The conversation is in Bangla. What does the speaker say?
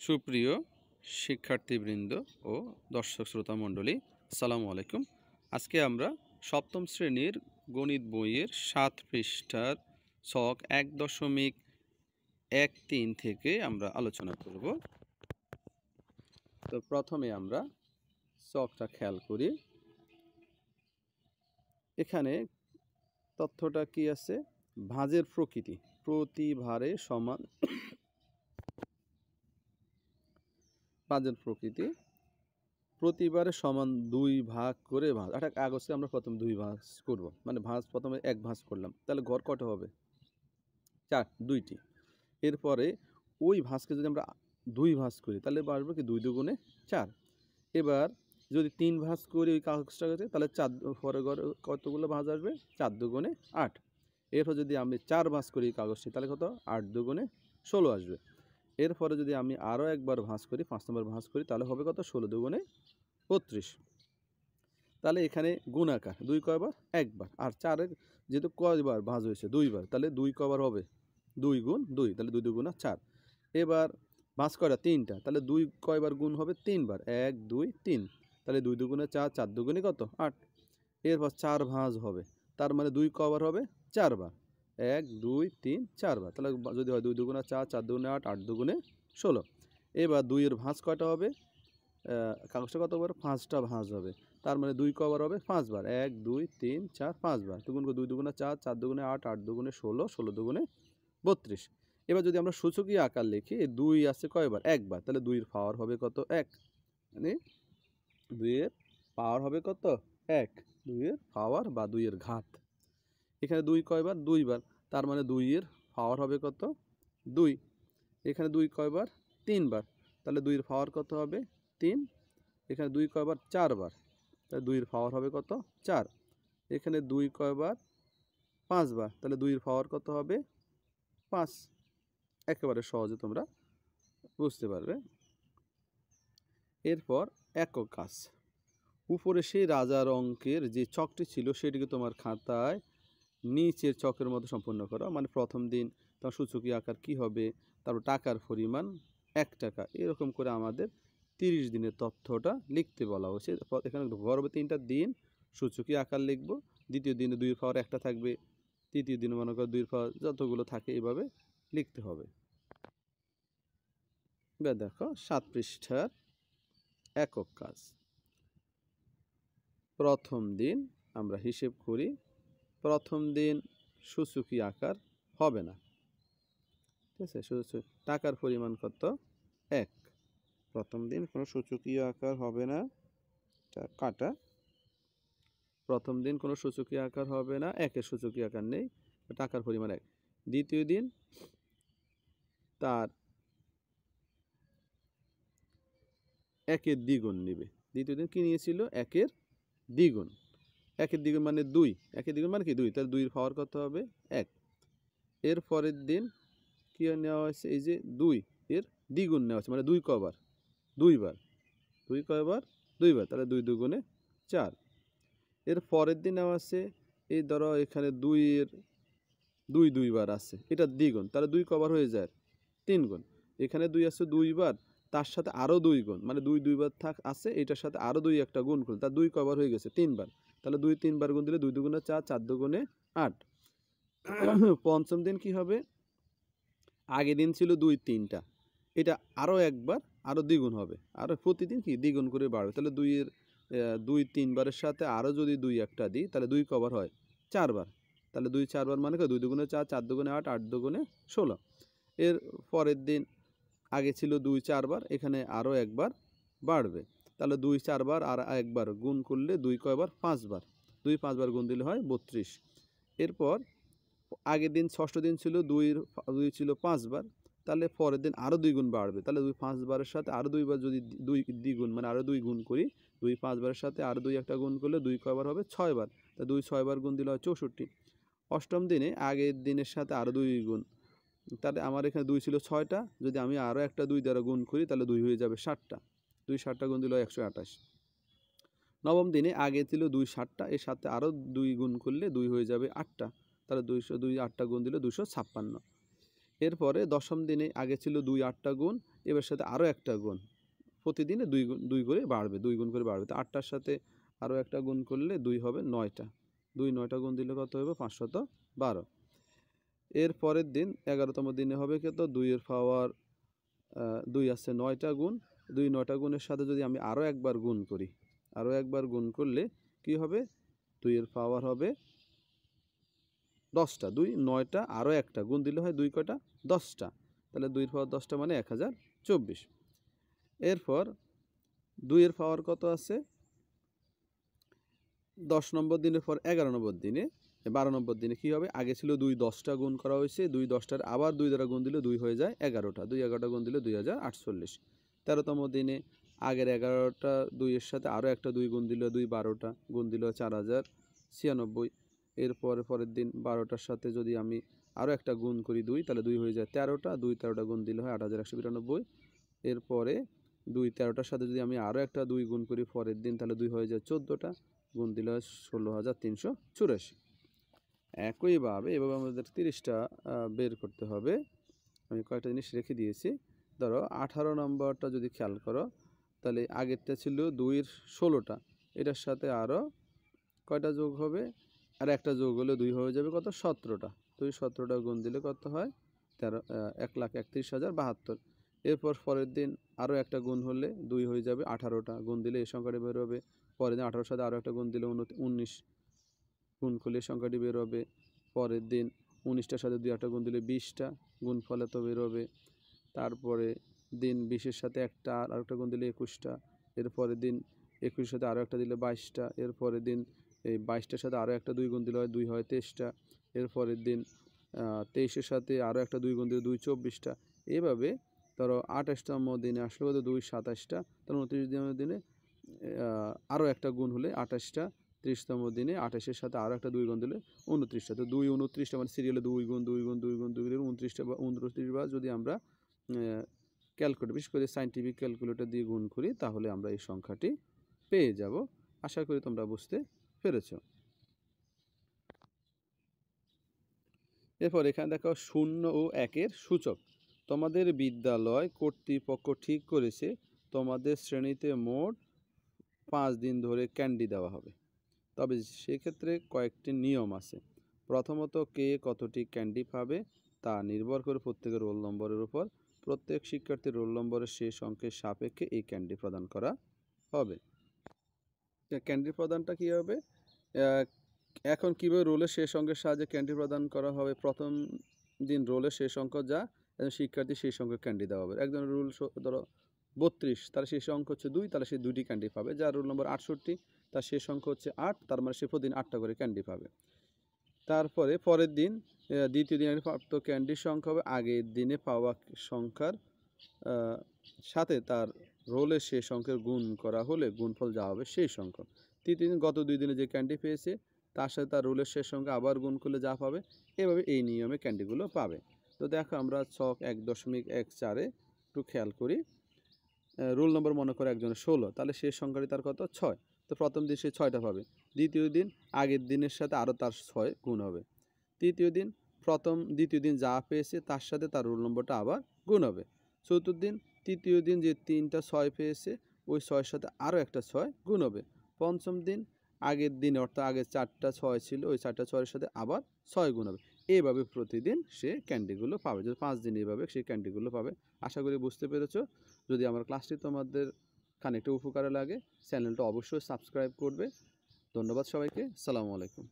সুপ্রিয় শিক্ষার্থীবৃন্দ ও দর্শক শ্রোতা মণ্ডলী, আসসালামু আলাইকুম। আজকে আমরা সপ্তম শ্রেণীর গণিত বইয়ের ৭ পৃষ্ঠার ছক ১.13 থেকে আমরা আলোচনা করব। তো প্রথমে আমরা ছকটা খেয়াল করি। এখানে তথ্যটা কি আছে? ভাঁজের প্রকৃতি প্রতি ভারে সমান। ভাঁজের প্রকৃতি প্রতিবারে সমান ২ ভাগ করে ভাঁজ। একটা কাগজকে আমরা প্রথম ২ ভাঁজ করব, মানে ভাঁজ প্রথমে ১ ভাঁজ করলাম, তাহলে ঘর কটা হবে? ৪, ২টি। এরপরে ওই ভাঁজকে যদি আমরা ২ ভাঁজ করি তাহলে আসবে কি ২ দুগুণে ৪। এবার যদি ৩ ভাঁজ করি ওই কাগজটাকে, তাহলে ৪ পরে ঘরে কতগুলো ভাঁজ আসবে? ৪ দুগুণে ৮। এরপর যদি আমি ৪ ভাঁজ করি কাগজটি, তাহলে কত? ৮ দুগুণে ১৬ আসবে। এরপরে যদি আমি আরও একবার ভাঁজ করি, ৫ নম্বর ভাঁজ করি, তাহলে হবে কত? ১৬ দুগুণে ৩২। তাহলে এখানে গুণ আকার ২ কয়বার? একবার। আর ৪-এর যেহেতু কয়বার ভাঁজ হয়েছে? ২ বার, তাহলে ২ কবার হবে? ২ গুণ ২, তাহলে ২ দুগুণা ৪। এবার ভাঁজ কয়টা? ৩টা, তাহলে ২ কয়বার গুণ হবে? ৩ বার। ১, ২, ৩, তাহলে ২ দুগুণে ৪, ৪ দুগুণে কত? ৮। এরপর ৪ ভাঁজ হবে, তার মানে ২ কবার হবে? ৪ বার। ১, ২, ৩, ৪ বার। তাহলে যদি হয় ২ দুগুণা ৪, ৪ দুগুণে ৮, ৮ দুগুণে ১৬। এবার ২-এর ভাঁজ কয়টা হবে? কাগজটা কতবার? ৫টা ভাঁজ হবে, তার মানে ২ কবার হবে? ৫ বার। ১, ২, ৩, ৪, ৫ বার। ২ দুগুণে ৪, ৪ দুগুণে ৮, ৮ দুগুণে ১৬, ১৬ দুগুণে ৩২। এবার যদি আমরা সূচকীয় আকার লিখি, ২ আছে কয়বার? একবার, তাহলে ২-এর পাওয়ার হবে কত? ১। মানে ২-এর পাওয়ার হবে কত? ১। ২-এর পাওয়ার বা ২-এর ঘাত। এখানে ২ কয়বার? ২ বার, তার মানে ২-এর পাওয়ার হবে কত? ২। এখানে ২ কয়বার? ৩ বার, তাহলে ২-এর পাওয়ার কত হবে? ৩। এখানে ২ কয়বার? ৪ বার, তাহলে ২-এর পাওয়ার হবে কত? ৪। এখানে ২ কয়বার? ৫ বার, তাহলে ২-এর পাওয়ার কত হবে? ৫। একেবারে সহজে তোমরা বুঝতে পারবে। এরপর একক কাজ। উপরে সেই রাজার অঙ্কের যে ছকটি ছিল সেটিকে তোমার খাতায় নিচের ছকের মতো সম্পূর্ণ করো। মানে প্রথম দিন তোমার সূচকীয় আকার কি হবে, তারপর টাকার পরিমাণ ১ টাকা, এরকম করে আমাদের ৩০ দিনের তথ্যটা লিখতে বলা হয়েছে। এখানে গড়বে ৩টা দিন, সূচকীয় আকার লিখব। দ্বিতীয় দিনে ২-এর পাওয়ার ১টা থাকবে, তৃতীয় দিনে মনে করো ২-এর পাওয়ার যতগুলো থাকে এভাবে লিখতে হবে। এবার দেখো ৭ পৃষ্ঠার একক কাজ। প্রথম দিন আমরা হিসেব করি। প্রথম দিন সূচকীয় আকার হবে না, ঠিক আছে? টাকার পরিমাণ কত? ১। প্রথম দিন কোনো সূচকীয় আকার হবে না, কাটা। প্রথম দিন কোনো সূচকীয় আকার হবে না, ১-এর সূচকীয় আকার নেই, টাকার পরিমাণ ১। দ্বিতীয় দিন তার ১-এর দ্বিগুণ নেবে। দ্বিতীয় দিন কি নিয়েছিল? ১-এর দ্বিগুণ। ১-এর দ্বিগুণ মানে ২। ১-এর দ্বিগুণ মানে কি? ২। তাহলে ২-এর পাওয়ার কত হবে? ১। এর পরের দিন কি নেওয়া হয়েছে? এই যে ২ এর দ্বিগুণ নেওয়া হয়েছে, মানে ২ কবার? ২ বার। ২ কয়বার? ২ বার, তাহলে ২ দুগুণে ৪। এর পরের দিন নেওয়া আছে, এই ধরো এখানে ২ এর ২ বার আছে, এটা দ্বিগুণ, তাহলে ২ কবার হয়ে যায়? ৩ গুণ। এখানে ২ আছে ২ বার, তার সাথে আরও 2 গুণ, মানে ২ বার আছে, এটার সাথে আরও ২ একটা গুণ করলে তার ২ কবার হয়ে গেছে? ৩ বার। তাহলে ২ ৩ বার গুণ দিলে ২ দুগুণে ৪, ৪ দুগুণে ৮। পঞ্চম দিন কি হবে? আগের দিন ছিল ২ ৩টা, এটা আরও একবার আরও দ্বিগুণ হবে, আরও প্রতিদিন কি দ্বিগুণ করে বাড়বে। তাহলে ২-এর ২ ৩ বারের সাথে আরও যদি ২ একটা দিই, তাহলে ২ কবার হয়? ৪ বার। তাহলে ২ ৪ বার মানে কি? ২ দুগুণে ৪, ৪ দুগুণে ৮, ৮ দুগুণে ১৬। এর পরের দিন আগে ছিল ২ ৪ বার, এখানে আরও একবার বাড়বে, তাহলে ২ ৪ বার আর একবার গুণ করলে ২ কয়বার? ৫ বার। ২ ৫ বার গুণ দিলে হয় ৩২। এরপর আগের দিন ষষ্ঠ দিন ছিল ২ ছিল ৫ বার, তাহলে পরের দিন আরও ২ গুণ বাড়বে, তাহলে ২ ৫ বারের সাথে আরও ২ বার যদি ২ দ্বিগুণ মানে আরও ২ গুণ করি, ২ ৫ বারের সাথে আরও ২ একটা গুণ করলে ২ কয়বার হবে? ৬ বার। তা ২ ৬ বার গুণ দিলে হয় ৬৪। অষ্টম দিনে আগের দিনের সাথে আরও ২ গুণ, তাহলে আমার এখানে ২ ছিল ৬টা, যদি আমি আরও একটা ২ দ্বারা গুণ করি তাহলে ২ হয়ে যাবে ৭টা। ২ ৭টা গুণ দিলে হয় ১২৮। নবম দিনে আগে ছিল ২ ৭টা, এর সাথে আরও ২ গুণ করলে ২ হয়ে যাবে ৮টা, তাহলে ২০০ ২ ৮টা গুণ দিলে ২৫৬। এরপরে দশম দিনে আগে ছিল 2 8টা গুণ, এবার সাথে আরও একটা গুণ, প্রতিদিনে 2 করে বাড়বে, 2 গুণ করে বাড়বে। তো 8টার সাথে আরও একটা গুণ করলে 2 হবে 9টা, 2 9টা গুণ দিলে কত হবে 512। এর পরের দিন 11তম দিনে হবে কত, 2 এর পাওয়ার 2 আছে 9টা গুণ, 2 9টা গুণের সাথে যদি আমি আরও একবার গুণ করি, আরও একবার গুণ করলে কি হবে, 2 এর পাওয়ার হবে 10টা, 2 9টা আরও একটা গুণ দিলে হয় 2 কয়টা 10টা, তাহলে 2 এর পাওয়ার 10টা মানে 1024। এরপর 2 এর পাওয়ার কত আছে 10 নম্বর দিনের পর 11 নম্বর দিনে 12 নম্বর দিনে কী হবে, আগে ছিল 2 10টা গুণ করা হয়েছে, 2 10টার আবার 2 দ্বারা গুণ দিলে 2 হয়ে যায় 11টা, 2 11টা গুণ দিলে 2048। 13তম দিনে আগের 11টা 2 এর সাথে আরও একটা 2 গুণ দিলে 2 12টা গুণ দিলে 4096। এরপর পরের দিন 12টার সাথে যদি আমি আরও একটা গুণ করি 2, তাহলে 2 হয়ে যায় 13টা, 2 13টা গুণ দিলে হয় 8192। এরপরে 2 13টার সাথে যদি আমি আরও একটা 2 গুণ করি পরের দিন, তাহলে 2 হয়ে যায় 14টা, গুণ দিলে হয় 16384। একইভাবে এভাবে আমাদের 30টা বের করতে হবে। আমি কয়েকটা জিনিস রেখে দিয়েছি। ধরো 18 নম্বরটা যদি খেয়াল করো, তাহলে আগেরটা ছিল 2-এর 16টা, এটার সাথে আরও কয়টা যোগ হবে, আর একটা যোগ হলে 2 হয়ে যাবে কত 17টা, 2 17টা গুণ দিলে কত হয় 1,31,072। এরপর পরের দিন আরও একটা গুণ হলে 2 হয়ে যাবে 18টা, গুণ দিলে এই সংখ্যাটি বের হবে। পরের দিন 18-এর সাথে আরও একটা গুণ দিলে 19 গুণ করলে এই সংখ্যাটি বের হবে। পরের দিন 19টার সাথে 2 একটা গুণ দিলে 20টা, গুণ ফলে তো বের হবে। তারপরে দিন 20-এর সাথে একটা আর একটা গুণ দিলে 21টা। এরপরের দিন 21-এর সাথে আরও একটা দিলে 22টা। এরপরের দিন এই 22টার সাথে আরও একটা 2 গুণ দিলে হয় 2 হয় 23টা। এরপরের দিন 23-এর সাথে আরও একটা 2 গুণ দিলে 2 24টা। এভাবে ধরো 28তম দিনে আসলে কত 2 27টা, তাহলে 29তম দিনে আরও একটা গুণ হলে 28টা। 30তম দিনে 28-এর সাথে আরও একটা 2 গুণ দিলে 29টা। তো 2 29টা মানে সিরিয়ালে 2 গুণ 2 গুণ 2 গুণ 2 গুণ 29টা বা 29 বার যদি আমরা ক্যালকুলেটর, বিশেষ করে সায়েন্টিফিক ক্যালকুলেটর দিয়ে গুণ করি, তাহলে আমরা এই সংখ্যাটি পেয়ে যাব। আশা করি তোমরা বুঝতে পেরেছ। এরপর এখানে দেখো 0 ও 1-এর সূচক। তোমাদের বিদ্যালয় কর্তৃপক্ষ ঠিক করেছে তোমাদের শ্রেণীতে মোট 5 দিন ধরে ক্যান্ডি দেওয়া হবে, তবে সেক্ষেত্রে কয়েকটি নিয়ম আছে। প্রথমত, কে কতটি ক্যান্ডি পাবে তা নির্ভর করে প্রত্যেকের রোল নম্বরের উপর। প্রত্যেক শিক্ষার্থীর রোল নম্বরের শেষ অঙ্কের সাপেক্ষে এই ক্যান্ডি প্রদান করা হবে। ক্যান্ডি প্রদানটা কী হবে, এখন কীভাবে রোলের শেষ অঙ্কের সাহায্যে ক্যান্ডি প্রদান করা হবে। প্রথম দিন রোলের শেষ অঙ্ক যা, শিক্ষার্থী সেই সংখ্যক ক্যান্ডি দেওয়া হবে। একজন রোল ধরো 32, তার শেষ অঙ্ক হচ্ছে 2, তাহলে সে 2টি ক্যান্ডি পাবে। যার রোল নম্বর 68, তার শেষ অঙ্ক হচ্ছে 8, তার মানে সে প্রতিদিন 8টা করে ক্যান্ডি পাবে। তারপরে পরের দিন দ্বিতীয় দিনের প্রাপ্ত ক্যান্ডির সংখ্যা হবে আগের দিনে পাওয়া সংখ্যার সাথে তার রোলের শেষ অঙ্কের গুণ করা হলে গুণফল যা হবে সেই সংখ্যক। তৃতীয় দিন গত 2 দিনে যে ক্যান্ডি পেয়েছে তার সাথে তার রোলের শেষ সংখ্যা আবার গুণ করলে যা পাবে, এভাবে এই নিয়মে ক্যান্ডিগুলো পাবে। তো দেখো আমরা ছক 1.14-এ একটু খেয়াল করি। রোল নম্বর মনে করে একজনের 16, তাহলে শেষ সংখ্যাটি তার কত 6, তো প্রথম দিন সে 6টা পাবে। দ্বিতীয় দিন আগের দিনের সাথে আরও তার 6 গুণ হবে। তৃতীয় দিন দ্বিতীয় দিন যা পেয়েছে তার সাথে তার রোল নম্বরটা আবার গুণ হবে। চতুর্থ দিন তৃতীয় দিন যে 3টা 6 পেয়েছে ওই 6-এর সাথে আরও একটা 6 গুণ হবে। পঞ্চম দিন আগের দিন অর্থাৎ আগে 4টা 6 ছিল, ওই 4টা 6-এর সাথে আবার 6 গুণ হবে। এইভাবে প্রতিদিন সে ক্যান্ডিগুলো পাবে, যদি 5 দিন এইভাবে সে ক্যান্ডিগুলো পাবে। আশা করি বুঝতে পেরেছো। যদি আমার ক্লাসটি তোমাদের খানিকটা উপকারে লাগে, চ্যানেলটা অবশ্যই সাবস্ক্রাইব করবে। ধন্যবাদ সবাইকে। আসসালামু আলাইকুম।